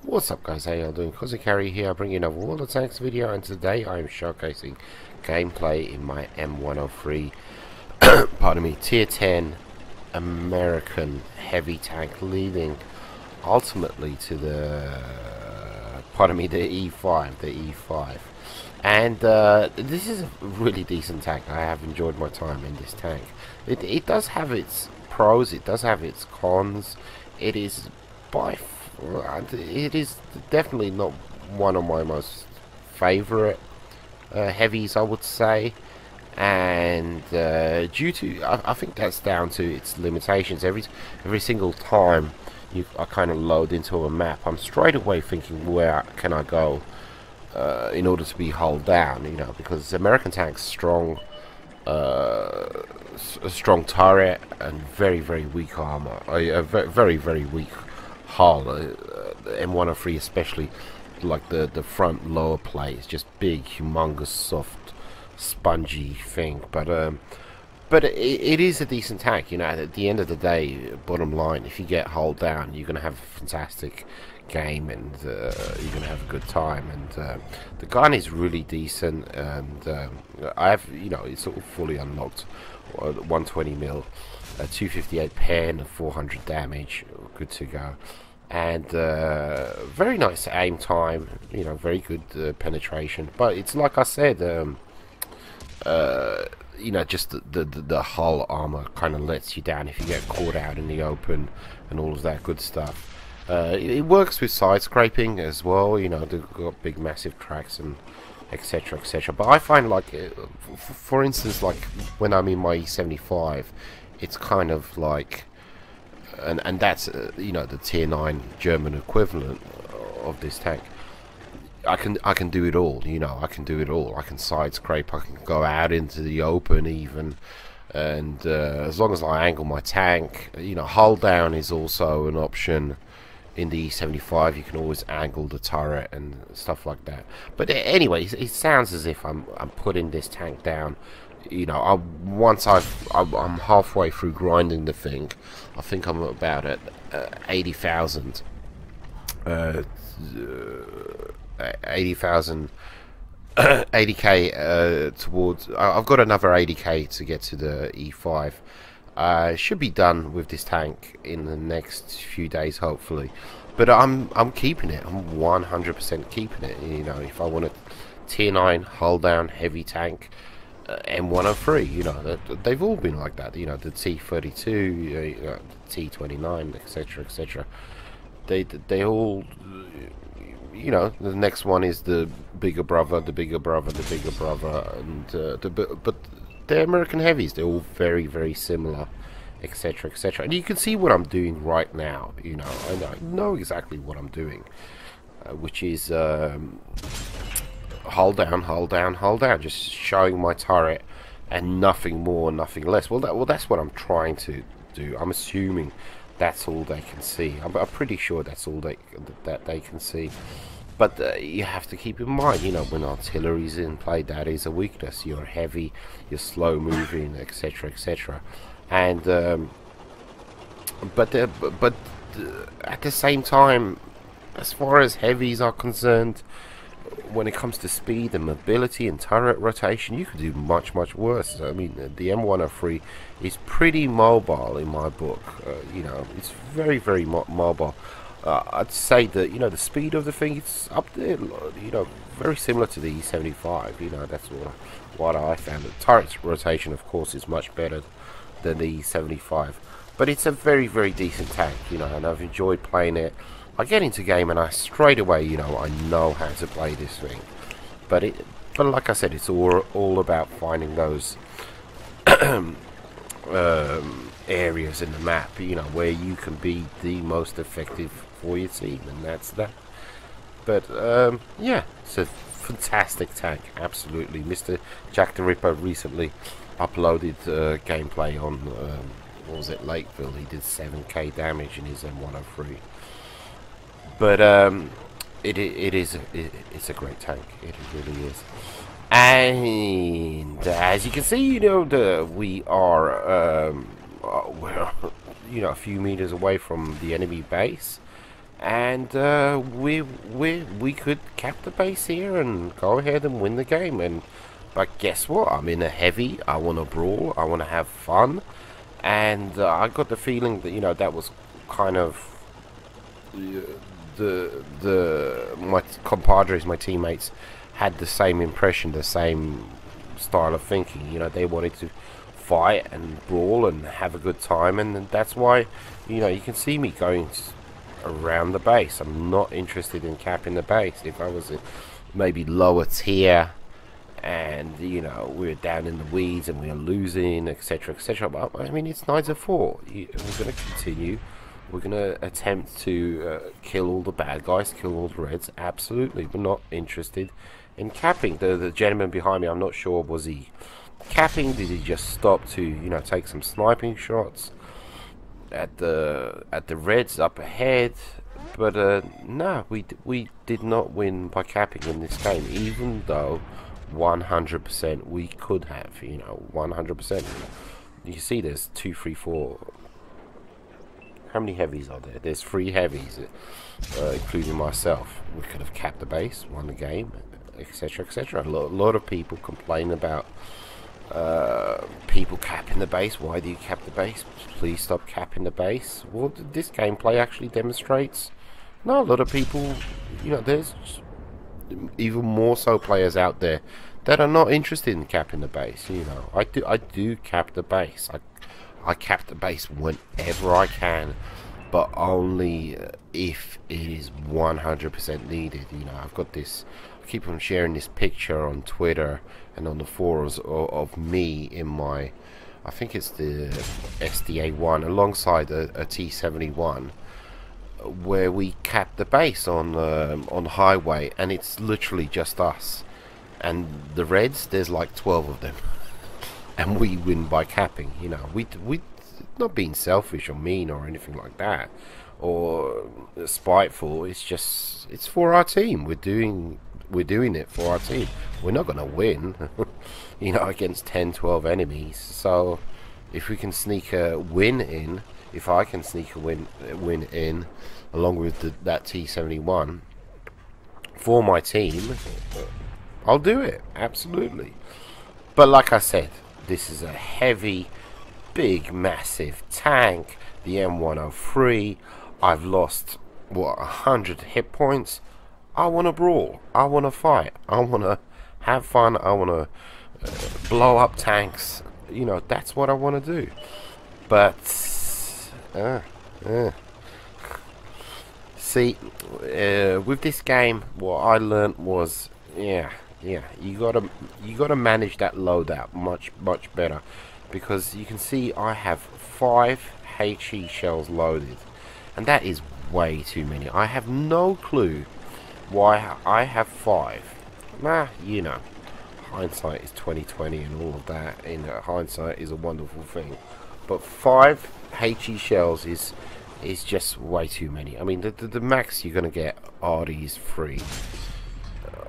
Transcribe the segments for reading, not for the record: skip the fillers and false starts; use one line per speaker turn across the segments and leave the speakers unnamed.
What's up guys, how y'all doing? Carry here, I bring you another World of Tanks video, and today I am showcasing gameplay in my M-103 pardon me, tier 10 American heavy tank, leading ultimately to the the E5. And this is a really decent tank. I have enjoyed my time in this tank. It does have its pros, it does have its cons. It is it is definitely not one of my most favorite heavies, I would say, and due to I think that's down to its limitations. Every single time I kind of load into a map, I'm straight away thinking, where can I go in order to be hull down, you know, because American tanks strong, a strong turret and very weak armor, a very weak hull. The M103 especially, like the front lower plate is just big, humongous, soft, spongy thing. But it is a decent tank, you know. At the end of the day, bottom line, if you get hull down, you're gonna have a fantastic game, and you're gonna have a good time. And the gun is really decent, and I have, you know, it's sort of fully unlocked. 120 mil, 258 pen, 400 damage, good to go. And very nice aim time, you know, very good penetration. But it's like I said, you know, just the hull armor kind of lets you down if you get caught out in the open and all of that good stuff. It works with side scraping as well, you know. They've got big massive tracks and etc, but I find, like, for instance, like when I'm in my E75, it's kind of like, and that's you know, the tier 9 German equivalent of this tank. I can do it all, you know. I can do it all. I can side scrape, I can go out into the open even, and as long as I angle my tank, you know, hull down is also an option. In the E75 you can always angle the turret and stuff like that. But anyway, it sounds as if I'm putting this tank down. You know, I'm halfway through grinding the thing. I think I'm about at 80,000. 80,000. 80k towards. I've got another 80k to get to the E5. Should be done with this tank in the next few days, hopefully. But I'm keeping it. I'm 100% keeping it. You know, if I want a tier 9 hull down heavy tank, M103, you know, they've all been like that. You know, the T32, you know, T29, etc. They all, you know. The next one is the bigger brother, and but the American heavies, they're all very similar, etc. And you can see what I'm doing right now, you know. I know exactly what I'm doing, which is hull down, just showing my turret and nothing more, nothing less. Well, that's what I'm trying to do. I'm assuming that's all they can see. I'm pretty sure that's all that they can see. But you have to keep in mind, you know, when artillery's in play, that is a weakness. You're heavy, you're slow moving, etc. And but at the same time, as far as heavies are concerned, when it comes to speed and mobility and turret rotation, you could do much worse. I mean, the M103 is pretty mobile in my book. You know, it's very mobile. I'd say that, you know, the speed of the thing, it's up there, you know, very similar to the E75. You know, that's what I found. The turret rotation, of course, is much better than the E75, but it's a very decent tank, you know, and I've enjoyed playing it. I get into game and I straight away, you know, I know how to play this thing. But like I said, it's all about finding those areas in the map, you know, where you can be the most effective for your team, and that's that. But yeah, it's a fantastic tank, absolutely. Mr. Jack the Ripper recently uploaded gameplay on what was it, Lakeville. He did 7k damage in his M103. But it's a great tank. It really is. And as you can see, you know, we are we're, you know, a few meters away from the enemy base. and we could cap the base here and go ahead and win the game. And but guess what? I'm in a heavy. I want to brawl. I want to have fun, and I got the feeling that that was kind of my compadres, my teammates, had the same impression, the same style of thinking. They wanted to fight and brawl and have a good time, and that's why you can see me going around the base. I'm not interested in capping the base. If I was maybe lower tier and we're down in the weeds and we're losing, etc, etc, but I mean, it's 9-4. We're going to continue. We're going to attempt to kill all the bad guys, kill all the reds. Absolutely. We're not interested in capping. The gentleman behind me, I'm not sure, was he capping? Did he just stop to take some sniping shots at the reds up ahead? But no, we did not win by capping in this game, even though 100% we could have. 100%. You can see there's 2, 3, 4. How many heavies are there? There's 3 heavies, including myself. We could have capped the base, won the game, etc, etc. A lot of people complain about people capping the base. Why do you cap the base? Please stop capping the base. Well, this gameplay actually demonstrates. No, a lot of people, there's even more so players out there that are not interested in capping the base. I do cap the base. I cap the base whenever I can, but only if it is 100% needed. I've got this. I keep on sharing this picture on Twitter and on the forums of me in my, I think it's the SDA-1 alongside a T71, where we cap the base on highway, and it's literally just us and the reds. There's like 12 of them. And we win by capping. We not being selfish or mean or anything like that, or spiteful. It's for our team. We're doing it for our team. We're not gonna win, against 10, 12 enemies. So if we can sneak a win in, if I can sneak a win in, along with that T71 for my team, I'll do it. Absolutely. But like I said, this is a heavy, big, massive tank, the M-103. I've lost, 100 hit points. I want to brawl. I want to fight. I want to have fun. I want to blow up tanks. That's what I want to do. But, see, with this game, what I learned was, you gotta manage that loadout much better, because you can see I have 5 HE shells loaded, and that is way too many. I have no clue why I have 5. Hindsight is 20/20 and all of that. Hindsight is a wonderful thing, but 5 HE shells is just way too many. I mean, the max you're gonna get are these 3.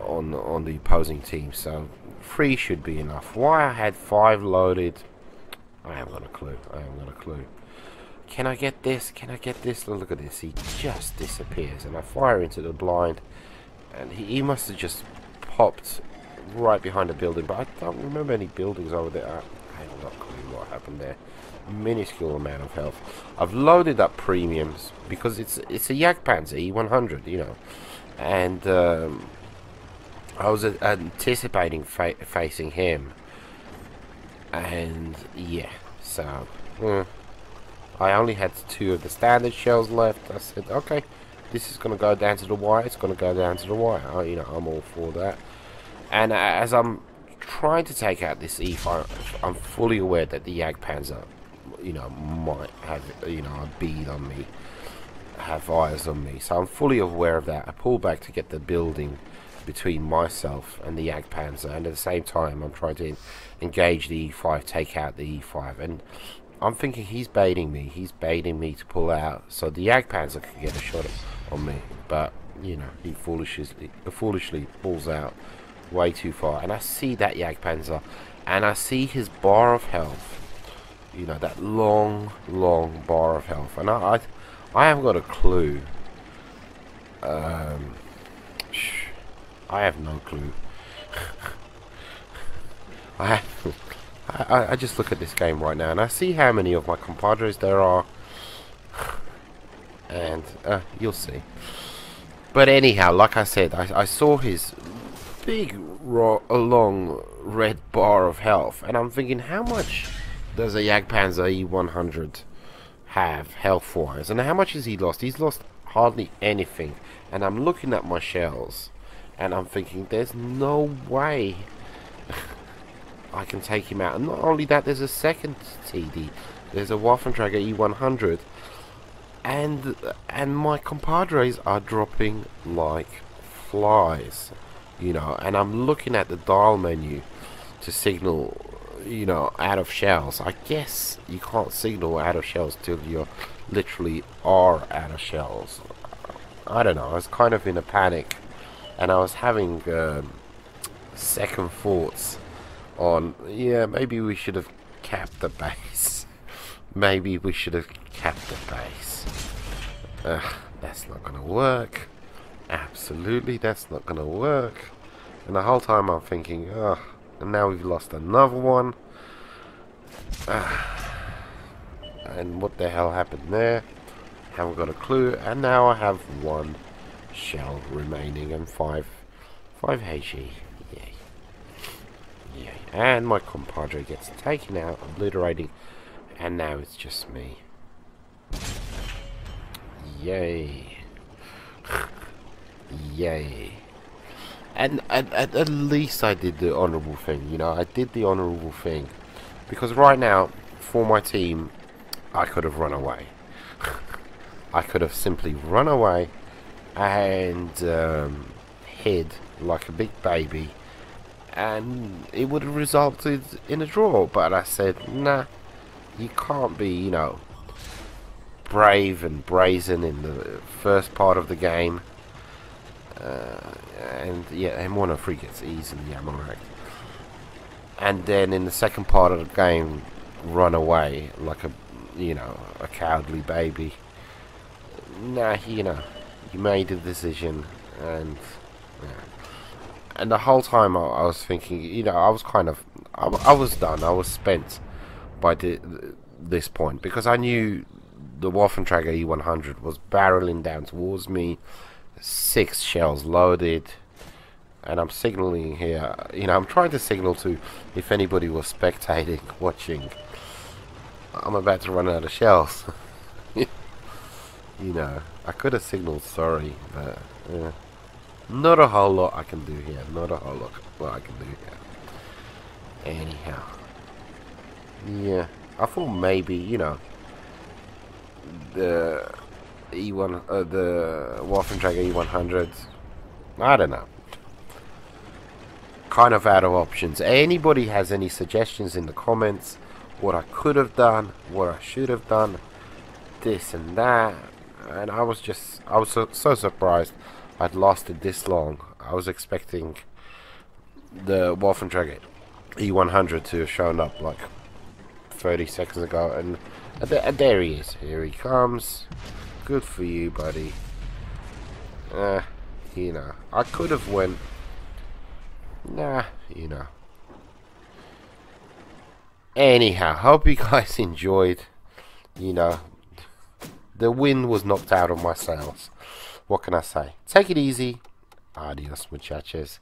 On the opposing team, so 3 should be enough. Why I had 5 loaded, I haven't got a clue. Can I get this? Look at this. He just disappears, and I fire into the blind, and he must have just popped right behind a building, but I don't remember any buildings over there. I haven't got a clue what happened there. Minuscule amount of health. I've loaded up premiums because it's a Jagdpanzer E100, and I was anticipating facing him, and so I only had 2 of the standard shells left. I said, okay, this is going to go down to the wire. It's going to go down to the wire. I'm all for that. And as I'm trying to take out this E5, I'm fully aware that the Jagdpanzer, might have, a bead on me, have eyes on me. So I'm fully aware of that. I pull back to get the building between myself and the Jagdpanzer, and at the same time I'm trying to engage the E5, take out the E5, and I'm thinking he's baiting me to pull out so the Jagdpanzer can get a shot on me, but he foolishly pulls out way too far, and I see that Jagdpanzer, and I see his bar of health, that long bar of health, and I haven't got a clue Um, I have no clue. I, I just look at this game right now and I see how many of my compadres there are, and you'll see. But anyhow, like I said, I saw his big long red bar of health, and I'm thinking, how much does a Jagdpanzer E100 have health wise, and how much has he lost? He's lost hardly anything. And I'm looking at my shells and I'm thinking, there's no way I can take him out. And not only that, there's a second TD, there's a Waffenträger E100, and my compadres are dropping like flies, you know. And I'm looking at the dial menu to signal, you know, out of shells. I guess you can't signal out of shells till you literally are out of shells. I don't know, I was kind of in a panic, and I was having second thoughts on, yeah, maybe we should have capped the base. Maybe we should have capped the base. That's not gonna work. Absolutely, that's not gonna work. And the whole time I'm thinking, oh, and now we've lost another one. And what the hell happened there? Haven't got a clue. And now I have one shell remaining and 5 HE. Yay. Yay. And my compadre gets taken out, obliterating, and now it's just me. Yay. Yay. And at least I did the honourable thing, you know. I did the honourable thing, because right now, for my team, I could have run away. I could have simply run away and hid like a big baby, and it would have resulted in a draw. But I said, nah, you can't be, you know, brave and brazen in the first part of the game. And yeah, M-103 gets easily ammo-racked. And then in the second part of the game, run away like a, you know, a cowardly baby. Nah, you know, you made a decision, and yeah. And the whole time I was thinking, you know, I was kind of, I was done, I was spent by this point, because I knew the Waffenträger E100 was barreling down towards me, 6 shells loaded, and I'm signaling here, you know, I'm trying to signal to, if anybody was spectating, watching, I'm about to run out of shells. You know, I could have signaled sorry, but not a whole lot I can do here. Not a whole lot what I can do here. Anyhow, yeah, I thought maybe, you know, the the Waffenträger E100, I don't know, kind of out of options. Anybody has any suggestions in the comments? What I could have done, what I should have done, this and that. And I was so surprised I'd lasted this long. I was expecting the Waffenträger E100 to have shown up like 30 seconds ago, and there he is. Here he comes. Good for you, buddy. You know, I could have went. Nah, you know. Anyhow, hope you guys enjoyed. You know, the wind was knocked out of my sails. What can I say? Take it easy. Adios, muchachos.